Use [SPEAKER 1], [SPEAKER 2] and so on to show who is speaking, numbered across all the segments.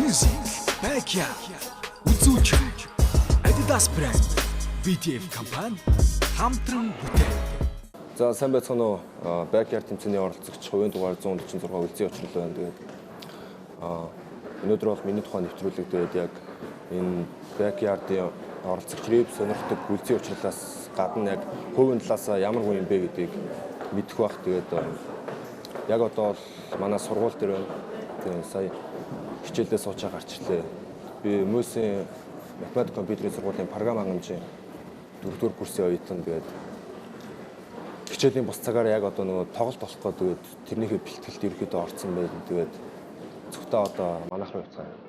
[SPEAKER 1] Music, Backyard, үзүүч, Adidas брэнд, BTF компани хамтран бүтээн.
[SPEAKER 2] За сайн байцгаана уу? Backyard тэмцээний оролцогч хувийн дугаар 146 үлзий очрол байна. Тэгээд өнөөдөр бол миний тухайн нэвтрүүлэг яг энэ Backyard-ийн оролцогч рэп сонирхдаг үлзий очрлоос гадна яг хувийн талаас ямар хүн юм бэ гэдгийг мэдэх бах. Тэгээд яг одоо бол манай сургууль дээр байна. Тэгээд сая хичээлдээ суучаа гарчлаа. Би Мөсийн математик компьютерийн сургуулийн програм хангамжийн 4-р курсын оюутан. Тэгээд хичээлийн бус цагаараа яг одоо нөгөө тоглолт болох гэдэг тэгээд тэрнийхээ бэлтгэлд ерөөхдөө орцсон байл. Тэгээд зөвхөн одоо манайх руу явцгаая.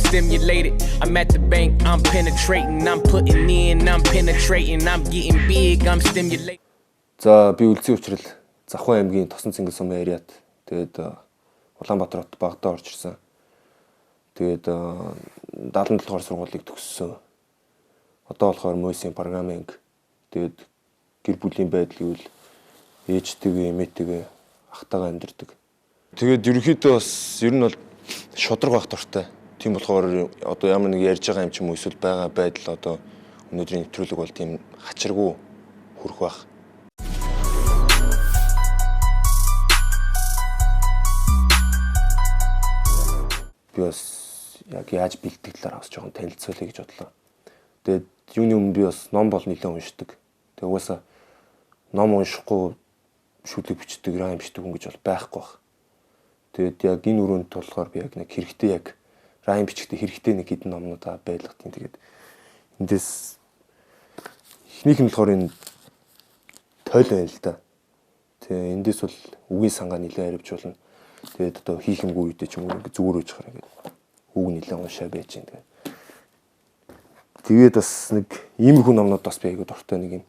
[SPEAKER 3] Stimulated, I'm at the bank, I'm penetrating, I'm putting in, I'm penetrating, I'm getting big, I'm stimulating.
[SPEAKER 2] За би үлзий учрал Завхан аймгийн Тосон Цэнгэл сумын ариат. Тэгээд Улаанбаатар хот багтаа орж ирсэн. Тэгээд 77 дугаар сургуулийг төгссөн. Одоо болохоор Мөсийн программинг. Тэгээд гэр бүлийн байдал гэвэл ээжтэйгээ, эмээтэйгээ, ахтайгаа амьдардаг. Тэгээд ерөнхийдөө бас ер нь бол шудраг байх дуртай. Тийм болохоор одоо ямар нэг ярьж байгаа юм ч юм уу эсвэл байгаа байдал одоо өнөөдрийн нэвтрүүлэг бол тийм хачиргүй хүрэх байх. Би бас яг яаж бэлтгэх талаар бас жоохон танилцуулъя гэж бодлоо. Тэгээд юуны өмнө би бас ном бол нэлээд уншдаг. Тэгээд угаасаа ном уншихгүй шүлэг бичдэг, райм бичдэг хүн гэж бол байхгүй байх. Тэгээд яг энэ өрөөнд болохоор би яг нэг хэрэгтэй яг райм бичгтээ хэрэгтэй нэг хэдэн номнуудаа байлгатیں۔ Тэгээд эндээс эхнийх нь болохоор энэ тойл байна л да. Тэгээ эндээс бол үгийн сангаа нэлээд арвж болно. Тэгээд одоо хийх юмгүй үедээ ч юм уу ингэ зүгээр үж хараа ингээд үг нэлээд уншаа байж гэн. Тэгээд бас нэг иймэрхүү номнууд бас би айгүй дуртай нэг юм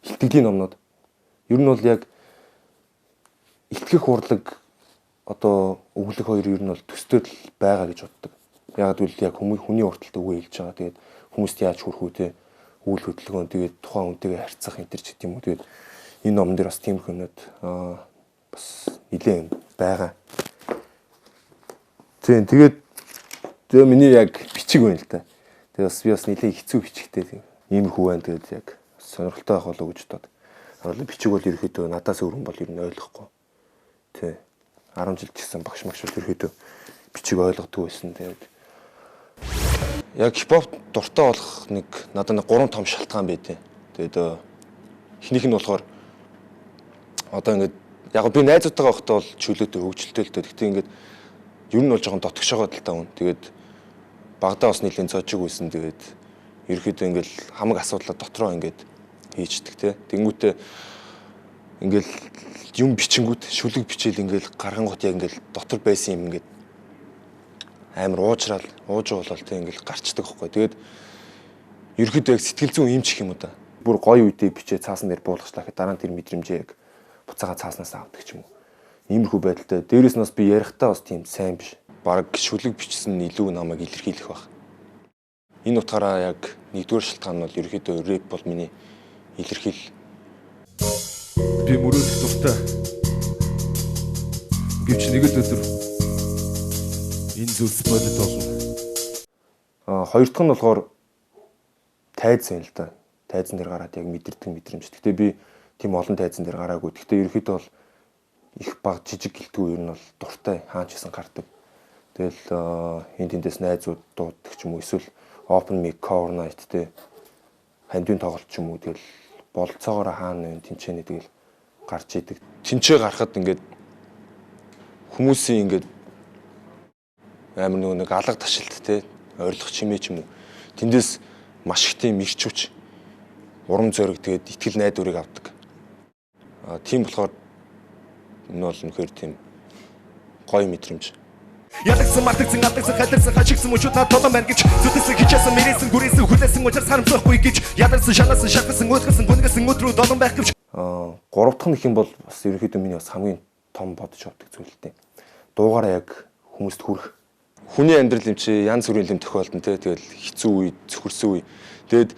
[SPEAKER 2] илтгэлийн номнууд. Ер нь бол яг илтгэх урлаг одоо өглөх хоёр ер нь бол төстэй л байгаа гэж боддог. Яг л яг хүний урталт үгээ хэлж байгаа. Тэгээд хүмүүст яаж хүрэх үү те үйл хөдөлгөөн тэгээд тухайн хүнтэйгээ харьцах энэ төр ч гэдэм үү. Тэгээд энэ номон дээр бас тиймэрхүү юмнууд бас нэлээд байгаа. Тэгээд миний яг бичиг байна л да. Тэгээд бас би бас нэлээд хэцүү бичигтэй тийм иймэрхүү байна. Тэгээд яг сонирхолтой байх болов уу гэж бодоод. Бичиг бол ерөөхдөө надаас өөр хүн бол ер нь ойлгохгүй. Тэ 10 жил гэсэн багш магш ерөөхдөө бичиг ойлгодог байсан. Тэгээд яг хипхоп дуртай болох нэг надад нэг 3 том шалтгаан байдیں۔ Тэгээд эхнийх нь болохоор одоо ингээд яг би найзуудтайгаа байхдаа бол чөлөөтэй хөгжилтэй л дээ. Гэхдээ ингээд ер нь бол жоохон дотгошоогоо талтай хүн. Тэгээд багадаа бас нэлийн цоожиг байсан. Тэгээд ерөөхдөө ингээд хамаг асуудлаа дотроо ингээд хийждэг те. Тэнгүүтээ ингээд юм бичингүүд шүлэг бичээл ингээд гаргангууд яг ингээд дотор байсан юм ингээд амар уужраал болол те ингээд гарчдаг байхгүй. Тэгээд ерөөхдөө яг сэтгэл зүйн юм чих юм уу да. Бүр гоё үедээ бичээ цаасан дээр буулгачлаа гэхэд дараа нь тэр мэдрэмжээ яг буцаага цааснаас авдаг ч юм уу. Иймэрхүү байдалтай. Дээрээс нь бас би ярихдаа бас тийм сайн биш. Бараг шүлэг бичсэн илүү намайг илэрхийлэх байх. Энэ утгаараа яг нэгдүгээр шалтгаан нь бол ерөөхдөө рэп бол миний илэрхийл.
[SPEAKER 4] Би мөрөөдөх дуртай. Гэвч нэг л өдөр энэ зүйлс бодит болно.
[SPEAKER 2] Хоёр дахь нь болохоор тайз байна л да. Тайзан дээр гараад яг мэдэрдэг мэдрэмж. Гэхдээ би тийм олон тайзан дээр гараагүй. Гэхдээ ерөөхдөө бол их баг жижиг гэлтгүй ер нь бол дуртай хаач гэсэн гардаг. Тэгэл энэ тэндээс найзууд дууддаг ч юм уу эсвэл open mic cover night те хандын тоглолт ч юм уу тэгэл болцоогоор хаана энэ тэнцэнэ тэгэл гарч идэг. Тэнцээ гарахад ингээд хүмүүсийн ингээд амар нэг алга ташилт те ойрлох чимээ ч юм уу. Тэндээс маш их тийм ирч хүч урам зориг тэгээд итгэл найдварыг авдаг. Тийм болохоор энэ бол үнэхээр тийм гоё мэдрэмж.
[SPEAKER 5] Ядагсан мартагсан алдагсан хайлтсан хашигсан мөчүүд над толон байна гэж зүтгэсэн хичээсэн мэрээсэн гүрээсэн хүлээсэн учир харамсахгүй гэж ядарсан шанаасан шахсан өдгсөн гүнгэсэн өдрөө долон байх гэж
[SPEAKER 2] 3 дахь нь их юм бол бас ерөнхийдөө миний бас хамгийн том бодож авдаг зүйл л дээ. Дуугаараа яг хүмүүст хүрэх. Хүний амьдрал юм чи янз бүрийн юм тохиолдсон те. Тэгэл хэцүү үе, цөхөрсөн үе. Тэгэд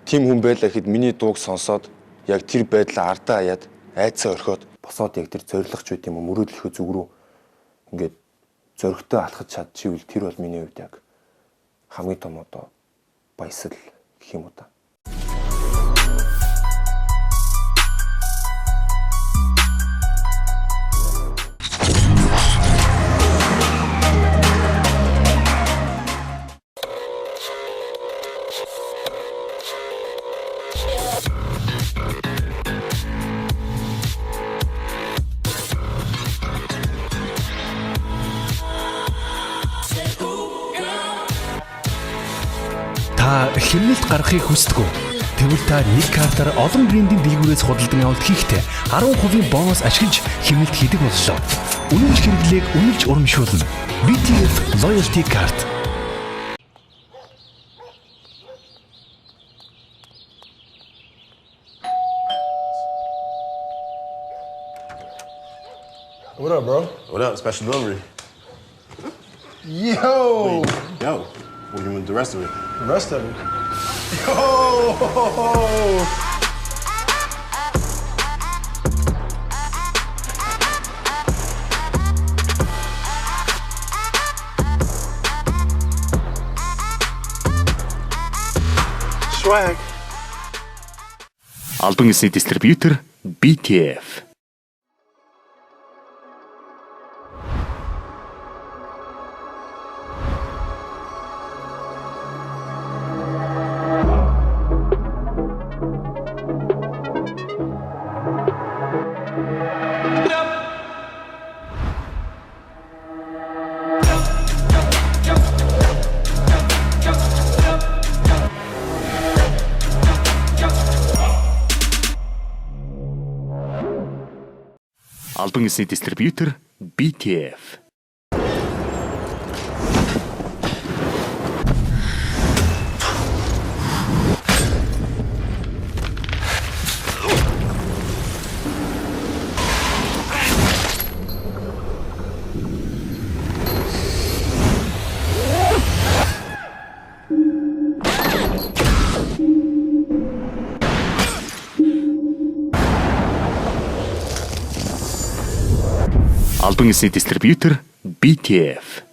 [SPEAKER 2] тийм хүн байлаа гэхэд миний дууг сонсоод яг тэр байдлаа ардаа хаяад айцаа орхиод босоод яг тэр зоригч үт юм мөрөөдлөхөө зүг рүү ингээд зоригтой алхаж чадчихвэл тэр бол миний хувьд яг хамгийн том одоо баясгал гэх юм уу та.
[SPEAKER 6] Та хэмнэлт гаргахыг хүсдэг үү? Тэгвэл та нэг картаар олон брендийн дэлгүүрээс худалдан авалт хийхдээ 10% бонус ашиглаж хэмнэлт хийдэг боллоо. Үнэмш хэрэглээг үнэлж урамшуулна. BTF Loyalty Card.
[SPEAKER 7] What up, bro?
[SPEAKER 8] What up? Special delivery.
[SPEAKER 7] Yo!
[SPEAKER 8] Yo, what do you want the rest of it?
[SPEAKER 7] The rest of it. Yo! Swag.
[SPEAKER 6] Албан ёсны дистрибьютор BTF. Албан ёсны дистрибьютор BTF. Албан ёсны дистрибьютор BTF.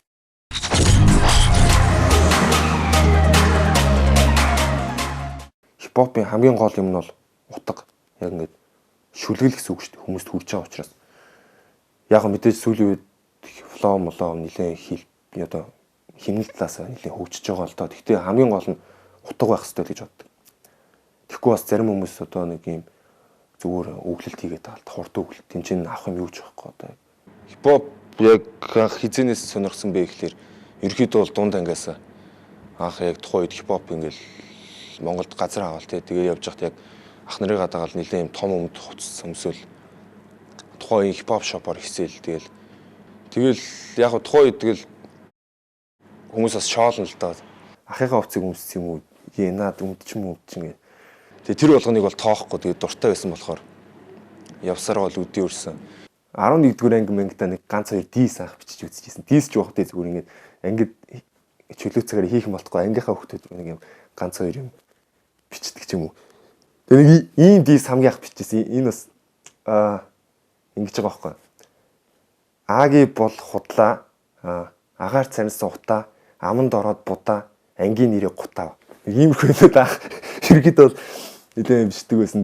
[SPEAKER 2] Хипхопын хамгийн гол юм нь бол утга. Яг ингээд шүлгэл гэсэн үг шүү дээ. Хүмүүст хүрч байгаа учраас. Яг мэдээж сүүлийн үед флоу молоо нэлээд хил одоо химнэл талаас нэлээд хөгжиж байгаа л доо. Гэхдээ хамгийн гол нь утга байх хэрэгтэй гэж боддог. Тэгэхгүй бас зарим хүмүүс одоо нэг юм зүгээр өглөлт хийгээд таалт хурд өглөлт тэмцээн авах юм юу ч байхгүй одоо. Хипхоп яг анх хизэнээс сонирхсон бэ гэхэлэр ерөөхдөө бол дунд ангиас анх яг тухайн үед хипхоп ингээл Монголд газар аваад тэгээ явж байхад яг ах нарыг дагаал нэлээд юм том өмд хуцсан өмсөөл тухайн хипхоп шопоор хийсэл тэгэл яг тухайн үед тэгэл хүмүүс бас шоолно л доо. Ахыгаа хувцсыг өмссөн юм уу? Наад өмдч юм уу гэж. Тэгээ тэр болгоныг бол тоохгүй тэгээ дуртай байсан болохоор явсараа бол үдий өрсөн. 11-р анги мэнгтаа нэг ганц хоёр дис анх бичиж үзчихсэн. Дис ч явахдаа зүгээр ингээд ангид чөлөөцөөр хийх юм болтгоо ангийнхаа хөлтөд нэг юм ганц хоёр юм бичдэг ч юм уу. Тэгээ нэг ийм дис хамгийн анх бичижсэн. Энэ бас ингэж байгаа байхгүй. Аги бол худлаа, агаар цансан утаа, аманд ороод будаа, ангийн нэрээ гутаа. Иймэрхүү хэлээд ах ширгэд бол нэлээд бичдэг байсан.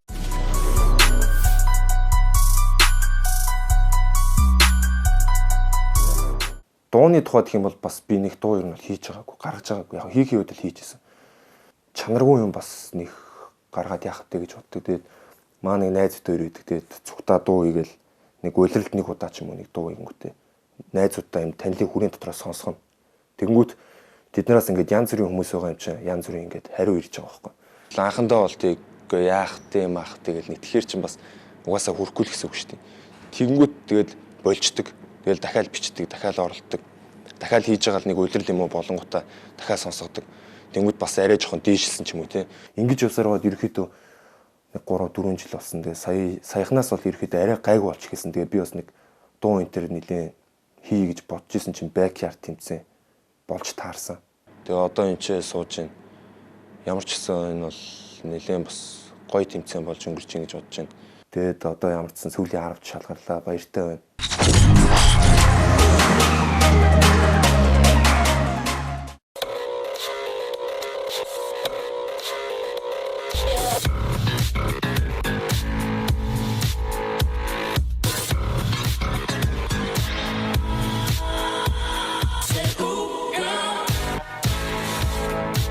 [SPEAKER 2] Дууны тухай гэх юм бол бас би нэг дуу ер нь хийж байгаагүй, гаргаж байгаагүй. Яг хийхээ үед л хийжсэн. Чанаргүй юм бас нэг гаргаад яах вэ гэж боддог. Тэгээд маа нэг найзтай өрөөдөг. Тэгээд цугтаа дуу хийгээл нэг улиралд нэг удаа ч юм уу нэг дуу хийнгүүтээ найзуудаа юм танилын хүрээний дотроос сонсгоно. Тэгэнгүүт тэднээс ингээд янз бүрийн хүмүүс байгаа юм чинь янз бүрийн ингээд хариу ирж байгаа байхгүй. Анхандаа бол тийггүй яах тийм ах тэгэл нэтгэхэр чинь бас угаасаа хүрхгүй л гэсэн үг шүү дээ. Тэгэнгүүт тэгэл болждөг. Тэгэл дахиад бичдэг, дахиад оролдог. Дахиад хийж байгаа л нэг үйлрэл юм уу болонгуудаа дахиад сонсгодог. Тэнгүүд бас арай жоохон дээшилсэн ч юм уу те. Ингэж явсараад ерөөхдөө 3-4 жил болсон. Тэгээ саяхнаас бол ерөөхдөө арай гайгүй болчихсон. Тэгээ би бас нэг дуу интер нилээн хий гэж бодож исэн чинь backyard тэмцээн болж таарсан. Тэгээ одоо энэ ч сууж байна. Ямар ч гэсэн энэ бол нилээн бас гоё тэмцээн болж өнгөрч ийн гэж бодож байна. Тэгээд одоо ямар ч сан сүүлийн 10 шалгарлаа. Баяртай байна.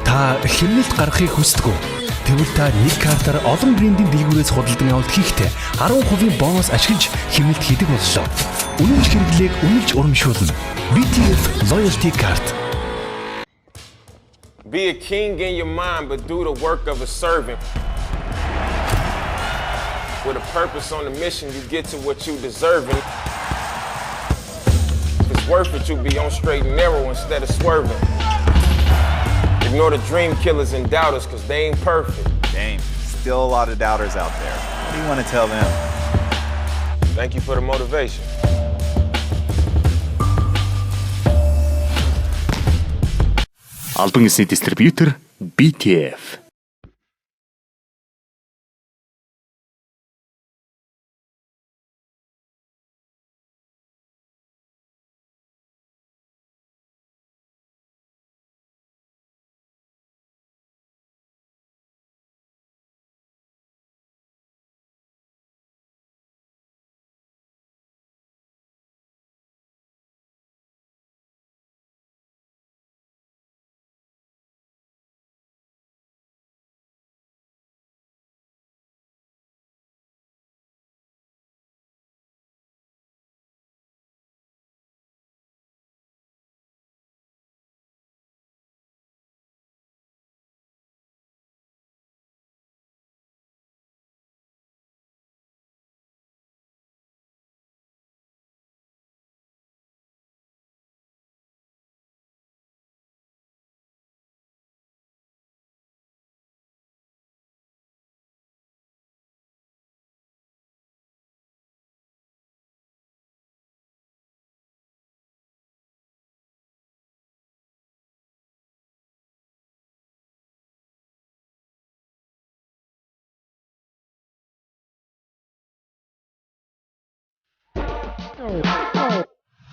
[SPEAKER 6] Та хэмнэлт гаргахыг хүсдэг үү? Тэгвэл та нэг картаар олон брендийн дэлгүүрээс худалдан авалт хийхдээ 10% бонус ашиглаж хэмнэлт хийдэг боллоо. Үнэмш хэрэглээг үнэлж урамшуулна. BTF Loyalty Card.
[SPEAKER 9] Be a king in your mind, but do the work of a servant. With a purpose on the mission, you get to what you deserving. If it's worth it, you be on straight and narrow instead of swerving. Ignore the dream killers and doubters, cause they ain't perfect.
[SPEAKER 10] Dang, still a lot of doubters out there. What do you want to tell them?
[SPEAKER 9] Thank you for the motivation.
[SPEAKER 6] Албан ёсны дистрибьютор BTF.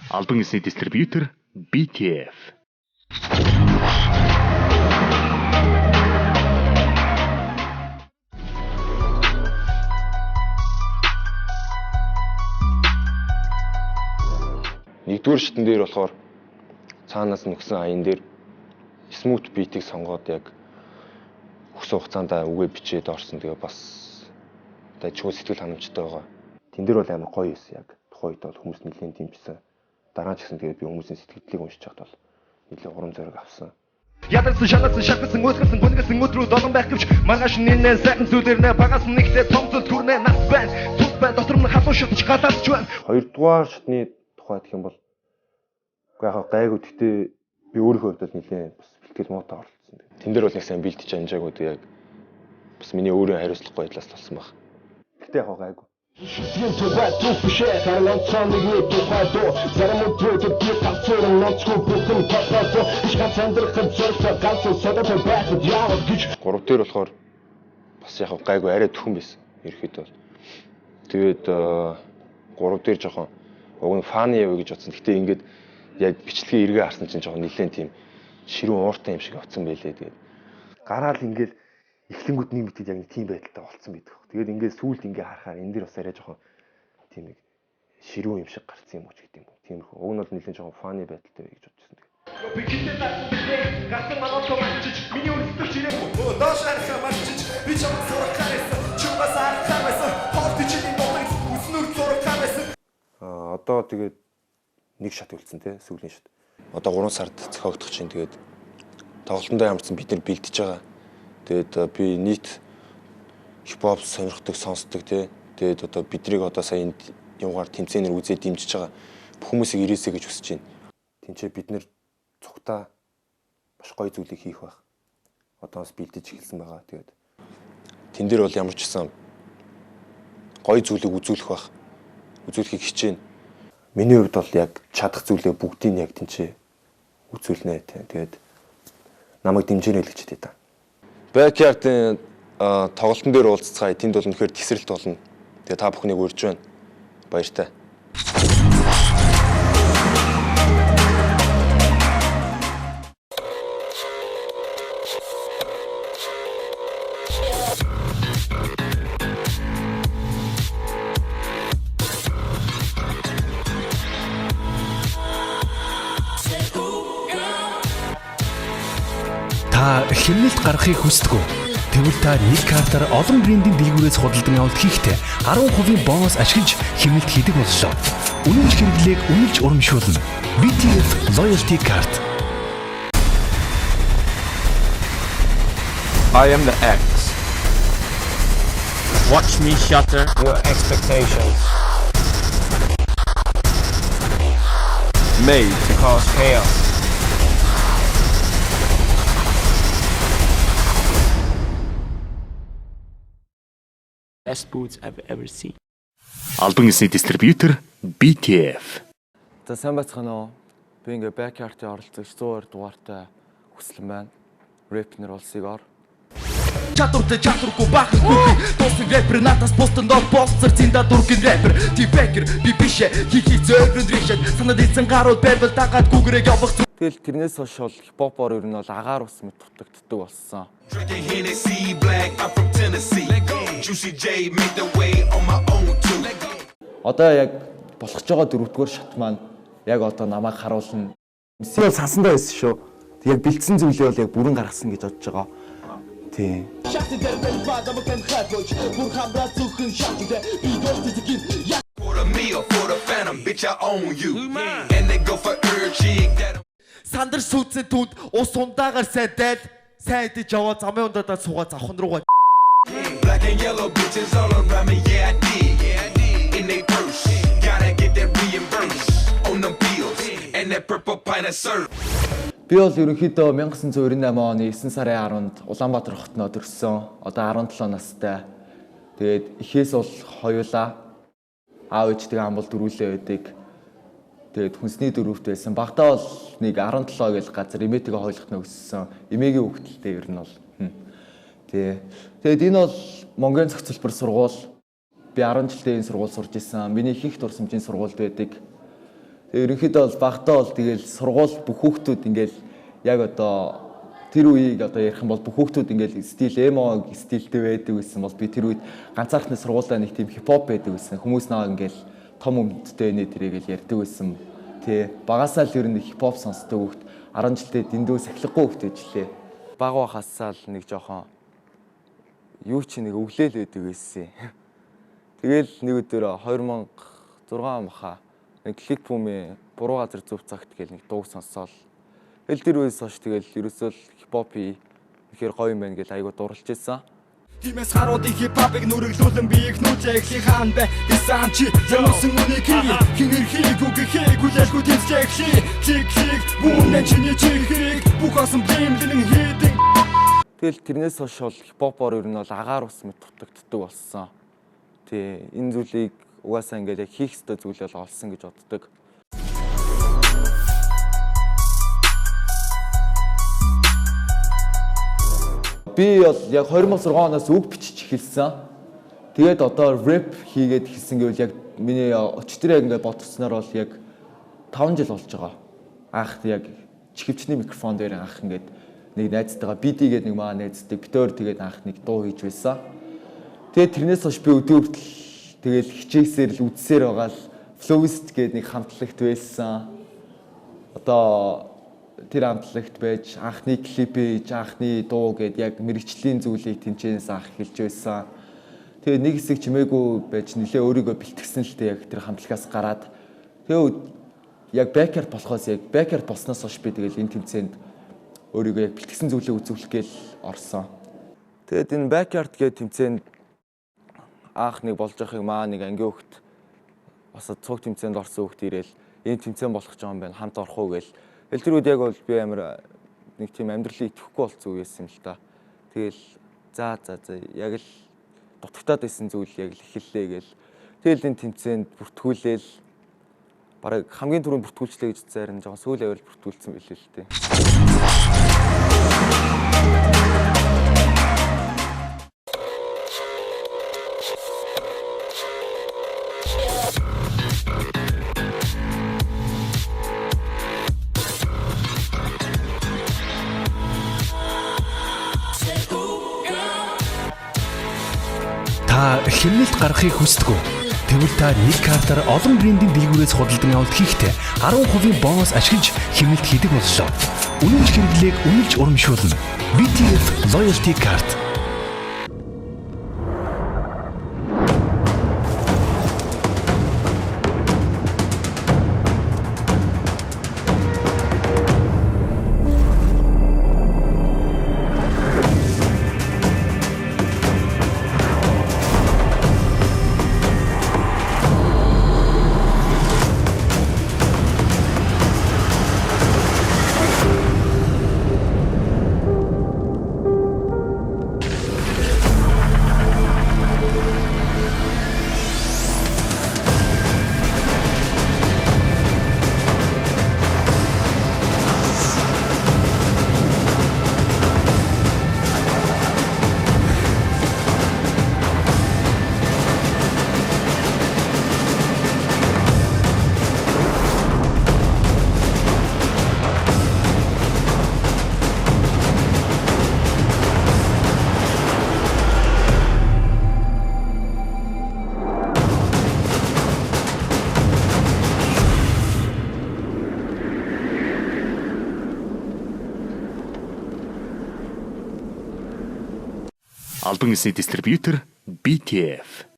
[SPEAKER 6] Албан ёсны дистрибьютор BTF. Нэгдүгээр шатн дээр болохоор цаанаас нөхсөн аян дээр smooth beat-ийг сонгоод яг өгсөн хугацаанд үгээ бичээд орсон. Тэгээ бас дайчгүй сэтгэл ханамжтай байгаа. Тэн дээр бол амар гоё юусэн яг. Тухайн үед бол хүмүүс нэлээд дэмжсэн. Дараа нь ч гэсэн тэгээд би хүмүүсийн сэтгэлдлийг уншиж хаад бол нэлээд урам зориг авсан.
[SPEAKER 5] Ядарсан шалгасан шахсан өсгөрсөн гүнгсэн өдрөө долон байх гэвч маргааш нэнэ сайхан зүйлэрнэ багаас нэгтээ томцол түрнэ нас байна. Түс байна дотор нь хатуу шатч галаасч байна.
[SPEAKER 2] Хоёрдугаар шатны тухай гэх юм бол яг гайгүй гэхдээ би өөрийнхөө хувьд нэлээд бас бэлтгэл муутай оролцсон. Тэн дээр бол нэг сайн бэлтэж амжаагүй яг бас миний өөрөө хариуцлахгүй байдлаас болсон баг. Гэтэ яг гайгүй. Гурав дээр болохоор бас яг гайгүй арай төхөн байсан. Ерөөхдөө бол. Тэгээд гурав дээр жоохон уг нь фаны яв гэж бодсон. Гэтэ ингээд яг бичлэгийн эргээ харсан чинь жоохон нэлээд тийм ширүүн ууртай юм шиг авцсан байлээ. Тэгээд гараал ингээд эхлэнгүүд нэг мэтэд яг тийм байдалтай болцсон байдаг. Тэгээд ингээд сүүлд ингээд харахаар энэ дэр бас арай жоохон тийм нэг ширүүн юм шиг гарцсан юм уу ч гэдэг юм уу. Тиймэрхүү. Уг нь бол нэлээд жоохон фаны байдалтай гэж бодчихсон.
[SPEAKER 5] Би kitээ гасан манад командч миний өөртөө чирээ доош харахаа марчиж би ч сурах гэсэн чугаас харахаа байсан хорт чиний дотор үснүр зурах байсан.
[SPEAKER 2] Одоо тэгээд нэг шат үлдсэн те сүүлийн шат. одоо 3 сард зохиогдох чинь. Тэгээд тоглолтондоо ямарсан бид нар бэлдэж байгаа. Тэгээд би нийт хипхоп сонирхдаг, сонсдог тий. Тэгээд одоо биднийг одоо сая энд юмгаар тэмцээнээр үзээд дэмжиж байгаа бүх хүмүүсийг ирээсэй гэж хүсэж байна. Тинчээ бид нэр цугтаа маш гоё зүйлийг хийх байх. Одоо бас бэлдэж эхэлсэн байгаа. Тэгээд тэн дээр бол ямар ч гэсэн гоё зүйлийг үзүүлэх байх. Үзүүлэхийг хичээнэ. Миний хувьд бол яг чадах зүйлээ бүгдийг яг тэнцээ үзүүлнэ. Тэгээд намайг дэмжинэ л гэж хэлээ та. Backyard-ын тоглолтын дээр уулзцгаая. Тэнд бол үнэхээр тесрэлт болно. Тэгээд та бүхнийг урьж байна. Баяртай.
[SPEAKER 6] Та хэмнэлт гаргахыг хүсдэг үү? Тэгвэл та нэг картаар олон брендийн дэлгүүрээс худалдан авалт хийхдээ 10% бонус ашиглаж хэмнэлт хийдэг боллоо. Үнэмш хэрэглээг үнэлж урамшуулна. BTF Loyalty Card.
[SPEAKER 9] I am the X. Watch me shatter your expectations. Made to cause chaos. Best boots I've ever seen.
[SPEAKER 6] Албан ёсны дистрибьютор BTF.
[SPEAKER 11] За сайн байцгаана уу? Би ингээ Backyard-ийн оролцогч 100 дугаартай хүслэн байна. Рэпнер улсыг ор.
[SPEAKER 5] Чатурку бахар бүхий Тосын рэпер натас постон дор постер зинда дургин рэпер Ти бэкер би бише хихи зөөрөн рэшэд Санад ийцэн гарууд байрбал дагаад гүгрэг явах
[SPEAKER 11] Тэгэл тэрнээс хойш бол хипхопоор ер нь бол агаар ус мэт дутагддаг болсон. Одоо яг болох ч байгаа 4-р шат маань яг одоо намайг харуулна. Би бол сансандаа байсан шүү. Яг бэлдсэн зүйлээ бол яг бүрэн гаргасан гэж бодож байгаа. Тийм.
[SPEAKER 5] Сандар сүүцэн түнд ус ундаагаар сайдал сайн идэж яваа замын ундаа суугаа завхан руугаа Black and yellow bitches all around me yeah I did in they purse gotta get that reimbursed on the bills and that purple pint of syrup
[SPEAKER 11] Би бол ерөнхийдөө 1998 оны 9 сарын 10-нд Улаанбаатар хотнод төрсөн. Одоо 17 настай. Тэгээд эхээс бол хоёулаа аав ээжтэйгээ амбал дөрүүлээ байдаг. Тэгээд хүнсний дөрөвт байсан. Багтаа бол нэг 17 гэл газар эмээтэйгээ хойлохтно өссөн. Эмээгийн хөвгөлтэй ер нь бол. Тэгээд энэ бол Монголын зохицолбор сургууль. Би 10 жилдээ энэ сургууль сурж исэн. Миний их дурсамжийн сургуульд байдаг. Ерөнхийдөө бол багтаа бол тэгэл сургууль бүх хүүхдүүд ингээл яг одоо тэр үеийг одоо ярих юм бол бүх хүүхдүүд ингээл стил эмо стилтэй байдаг гэсэн бол би тэр үед ганцаархны сургуулаа нэг тийм хипхоп байдаг гэсэн. Хүмүүс наа ингээл том өмдтэй нэ тэрийгэл ярьдаг байсан. Тэ багасаа л ер нь хипхоп сонсдог хүүхд 10 жилдээ дэндүү сахилахгүй хүүхд ээжлээ. Баг байхасаа л нэг жоохон юу ч нэг өвлөөл байдаг байсан. Тэгэл нэг өдөр 2006 маха нэг клик бумын буруу газар зөв цагт гэл нэг дуу сонсоол. Эл тэр үеэс хойш тэгэл ерөөсөө хипхопи ихээр гоё юм байна гэл айгуу дурлж ирсэн.
[SPEAKER 5] Тиймээс харуудын хипхопыг нүрэглүүлэн би их нүжээ эхлэх хаан бай. Исэн чи зэмсэн үнийг хин эрхийг үгэхийг хүлээлгүй тэнцээ клик бүнэн чиний чихийг бүх асан блимлэн хийдэг.
[SPEAKER 11] Тэгэл тэрнээс хойш бол хипхопоор ер нь бол агаар ус мэт дутагддаг болсон. Тэ энэ зүйлийг угаасаа ингээд яг хийх ёстой зүйл бол олсон гэж боддог. Би бол яг 2006 оноос үг бичиж эхэлсэн. Тэгээд одоо рэп хийгээд хэлсэн гэвэл яг миний өчтөр яг ингээд бодсноор бол яг 5 жил болж байгаа. Анх яг чихвчний микрофон дээр анх ингээд нэг найзтайгаа BD гээд нэг маа найзтай битээр тэгээд анх нэг дуу хийж байсан. Тэгээд тэрнээс хойш би өдөө хүртэл тэгэл хичээсээр л үдсээр байгаа л Flowist гээд нэг хамтлагт байсан. Одоо тэр хамтлагт байж анхны клип хийж анхны дуу гээд яг мэрэгчлийн зүйлийг тэнцэнээс анх хэлж байсан. Тэгээ нэг хэсэг чимээгүй байж нэлээ өөрийгөө бэлтгэсэн л дээ яг тэр хамтлагаас гараад. Тэгээ яг backyard болохоос яг backyard болсноос хойш би тэгэл энэ тэмцээнд өөрийгөө яг бэлтгэсэн зүйлээ үзүүлэх гээл орсон. Тэгээд энэ backyard гэх тэмцээнд анх нэг болж байхыг маа нэг ангийн хөвгт бас цуг тэмцээнд орсон хөвгт ирээл энэ тэмцээн болох гэж байгаа юм байна. Хамт орох уу гээл. Тэгэл тэр үед яг бол би амар нэг тийм амьдралыг итгэхгүй болсон үеэс юм л та. Тэгэл за яг л дутагтаад байсан зүйл яг л эхэллээ гээл. Тэгэл энэ тэмцээнд бүртгүүлээл бараг хамгийн түрүүнд бүртгүүлчлээ гэж зарим жоохон сүүл авал бүртгүүлсэн байлээ л дээ.
[SPEAKER 6] Та хэмнэлт гаргахыг хүсдэг үү? Тэгвэл та нэг картаар олон брендийн дэлгүүрээс худалдан авалт хийхдээ 10% бонус ашиглаж хэмнэлт хийдэг боллоо. Үнэмш хэрэглээг үнэлж урамшуулна. BTF Loyalty Card. Албан ёсны дистрибьютор BTF.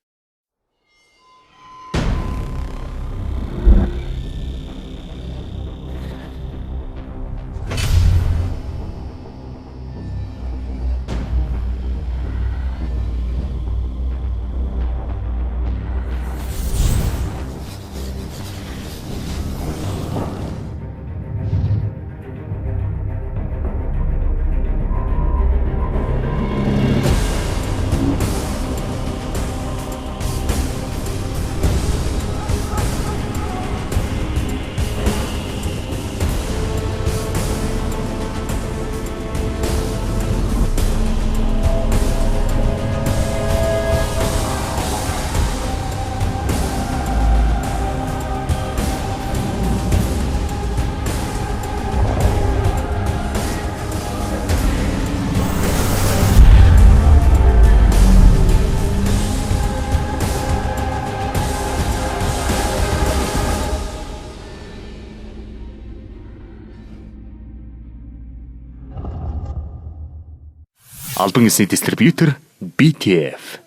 [SPEAKER 6] Албан ёсны дистрибьютор BTF.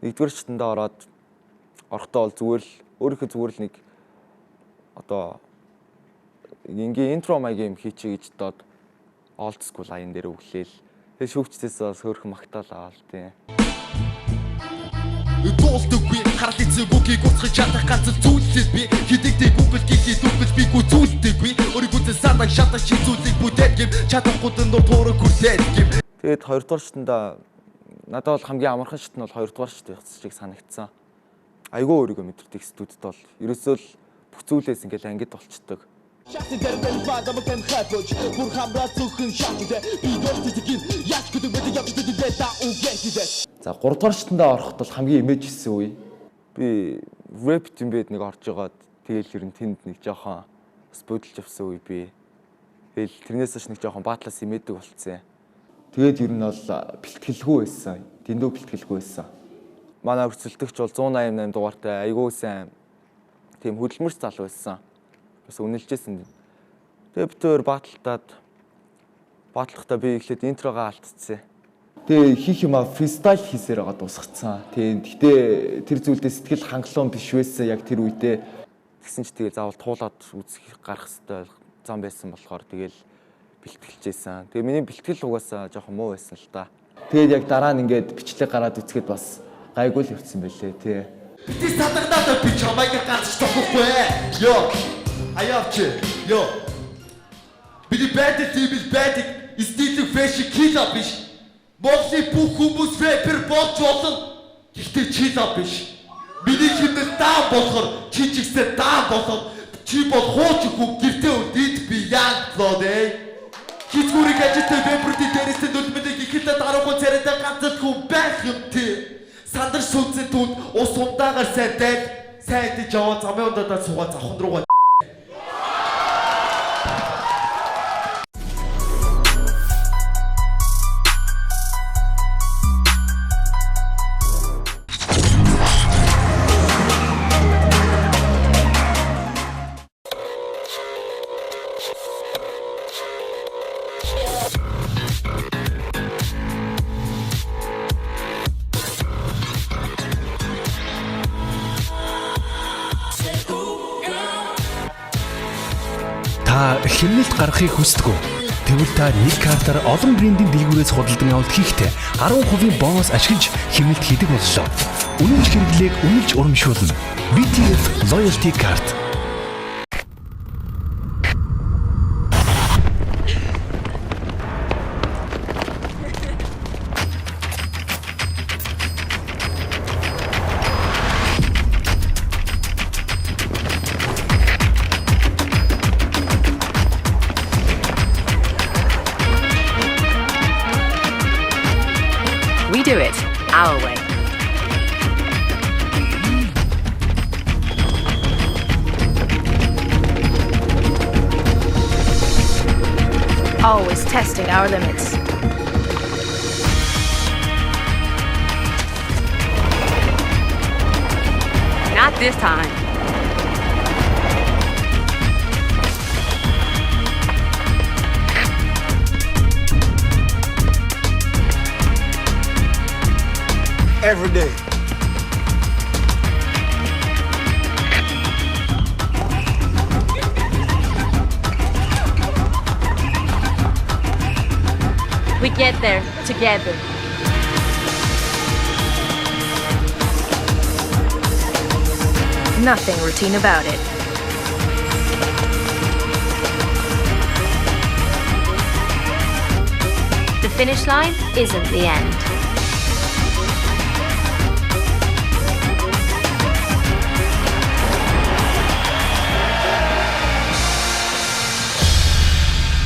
[SPEAKER 11] Нэгдүгээр шатанда орохдоо бол зүгээр л өөрийнхөө зүгээр л нэг одоо ингийн интро маягийн юм хийчихье гэж доод old school аян дээр өглөөл. Тэгээ шүүгчдээс бас хөөрхөн магтаал аваа л тийм.
[SPEAKER 5] Туулдаггүй харалт эцэг бүхий гуцхаж чадах ганц зүйлсэл би хидэгтэй Google гихий дүгэл би гү зүйлдэггүй өөрийгөө санаа шатаж чи зүйлийг бүтээд гим чадахгүй дэндүү туураг хүртээд гим.
[SPEAKER 11] Тэгээд хоёрдугаар шатанда надад бол хамгийн амархан шат нь бол хоёрдугаар шат явцчих санагдсан. Айгүй өөрийгөө мэдэрдэг студид бол ерөөсөө л бүх зүйлээс ингээл ангид болчдөг. За 3 дугаар шатанда ороход бол хамгийн имэж хийсэн үе. Би рэп тэмбэд нэг орж байгаад тэгэл ер нь тэнд нэг жоохон бас бодолж авсан үе би. Тэгэл тэрнээс ч нэг жоохон баатлаас имэдэг болцсон. Тэгээд ер нь бол бэлтгэлгүй байсан. Дэндүү бэлтгэлгүй байсан. Манай өрсөлдөгч бол 188 дугаартай айгүй сайн тийм хөдөлмөрч зал байсан. Бас үнэлжсэн. Тэгээд битээр бааталтаад бодлохдоо би эхлээд интрогоо алдчихсан. Тэгээ хийх юмаа фристайл хийсээр байгаа дуусгацсан. Тэгээ тэр зүйлдээ сэтгэл хангалуун биш байсан яг тэр үедээ. Тэгсэн чи тэгээ заавал туулаад үзэх гарах хэвээр зам байсан болохоор тэгэл бэлтгэлжсэн. Тэгээ миний бэлтгэл угаасаа жоохон муу байсан л та. Тэгээд яг дараа нь ингээд бичлэг гараад үзэхэд бас гайгүй л явцсан байлээ тий.
[SPEAKER 5] Би садагдаад би чамайг гарч тохгүй. Йоо. Аяавч. Йоо. Би бэдэг тийм бэдэг. Стиль фэшн кило биш. Монголын бүх хүмүүс рэпер болж болно. Гэхдээ чило биш. Миний хэмнэл даан болохоор чи ч ихсээ даан болох. Чи бол хууч хүн гэртээ үлдээд би яг лодэй. Хизгүүрийг ажилтай вебрүүдийн дээрээс нүдмэдэг ихэдэ дараагүй царайтай ганцлт хүн байх юм тий. Сандар сүнцэн түнд ус ундаагаар сайн дайд. Сайн идэж яваа замын ундаа суугаа завхан руугаа.
[SPEAKER 6] Та хэмнэлт гаргахыг хүсдэг үү? Тэгвэл та нэг картаар олон брендийн дэлгүүрээс худалдан авалт хийхдээ 10% бонус ашиглаж хэмнэлт хийдэг боллоо. Үнэмш хэрэглээг үнэлж урамшуулна. BTF Loyalty Card.
[SPEAKER 12] We do it our way. Always testing our limits. Not this time.
[SPEAKER 7] Every day.
[SPEAKER 12] We get there together. Nothing routine about it. The finish line isn't the end.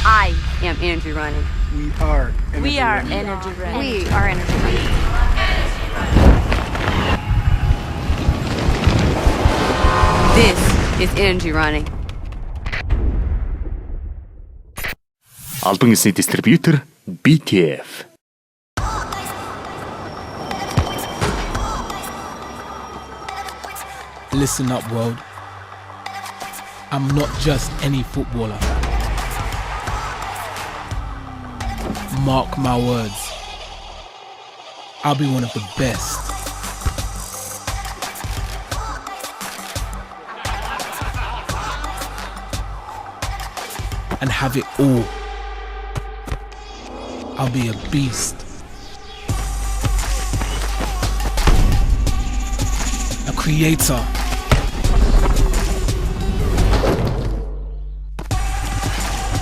[SPEAKER 12] I am energy running.
[SPEAKER 7] We are.
[SPEAKER 12] We are energy running. We are energy running. This is energy running.
[SPEAKER 6] Албан ёсны дистрибьютор BTF.
[SPEAKER 3] Listen up, world. I'm not just any footballer. Mark my words. I'll be one of the best. And have it all. I'll be a beast. A creator.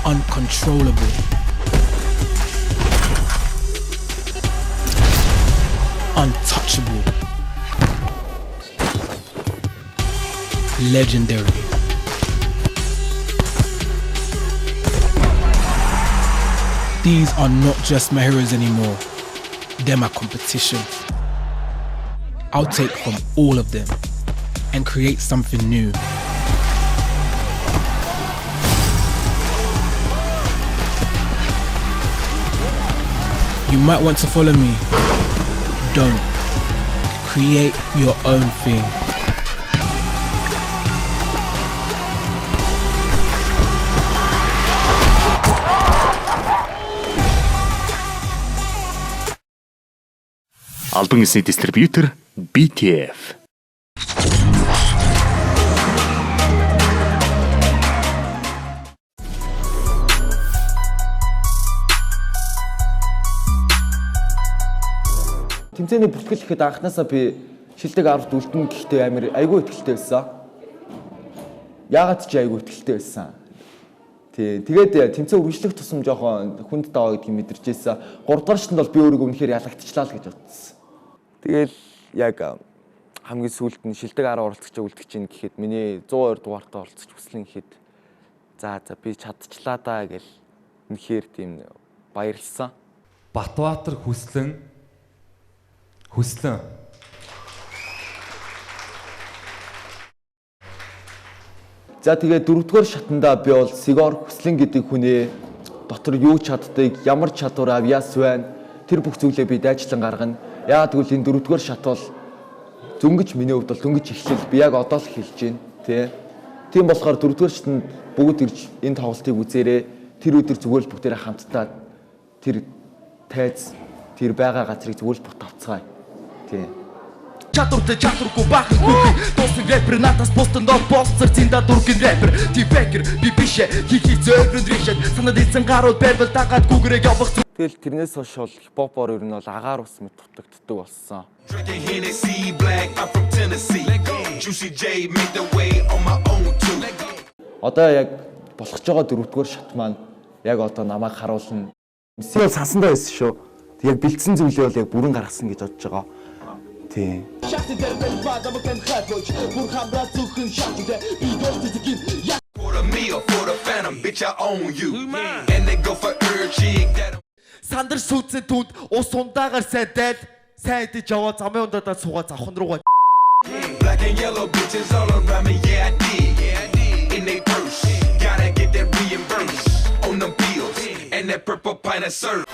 [SPEAKER 3] Uncontrollable. Untouchable. Legendary. These are not just my heroes anymore. They're my competition. I'll take from all of them and create something new. You might want to follow me. Don't. Create your own thing.
[SPEAKER 6] Албан ёсны дистрибьютор BTF.
[SPEAKER 11] Тэмцээний бүртгэл гэхэд анхнаасаа би шилдэг 10-т үлдэн гэхдээ амар айгүй ихтэй байсан. Яагаад ч айгүй ихтэй байсан. Тэгээд тэмцээн үргэлжлэх тусам жоохон хүнд даваа гэдгийг мэдэрч байсан. 3 дугаар шатнд бол би өөрийгөө үнэхээр ялагдчихлаа л гэж бодсон. Тэгэл яг хамгийн сүүлд нь шилдэг 10 оролцогчоо үлдэж чинь гэхэд миний 102 дугаартаа оролцож хүслэн гэхэд за би чадчихлаа даа гэл үнэхээр тийм баярлсан.
[SPEAKER 13] Батбаатар хүслэн
[SPEAKER 11] За тэгээд 4-р шатандаа би бол Сигор Хүслэн гэдэг хүнээ дотор юу чаддаг, ямар чадвар авьяас байна, тэр бүх зүйлээ би дайчлан гаргана. Яагаад гэвэл энэ 4-р шат бол зөнгөж миний хувьд бол дөнгөж эхлэл би яг одоо л хэлж байна, тий. Тийм болохоор 4-р шатанд бүгд ирж энэ тоглолтыг үзээрэй. Тэр өдөр зүгээр л бүгдээрээ хамтдаа тэр тайз, тэр байгаа газрыг зүгээр л бут авцгаая. Тий.
[SPEAKER 5] Чадвартай чадваргүй бахаргүй тусны рэпер надаас бусдын дор болцор зинда дургын рэпер ти фекер би бишэ хихи зөөрөнд рэшэд санаад эзэн гарууд байвал дагаад гүгрэг явах.
[SPEAKER 11] Тэгэл тэрнээс хойш бол хипхопоор ер нь бол агаар ус мэт дутагддаг болсон. Одоо яг болох ч байгаа 4-р шат маань яг одоо намайг харуулна. Эсвэл сансандаа байсан шүү. Яг бэлдсэн зүйлээ бол яг бүрэн гаргасан гэж бодож байгаа. Тийм.
[SPEAKER 5] Сандар сүйцэн түнд ус ундаагаар сайн дайл сайн идэж яваа замын ундаадаа суугаа завхан руугаа. Black and yellow bitches all around me, yeah I did. In they purse, gotta get that reimbursed on them bills and that purple pint of syrup.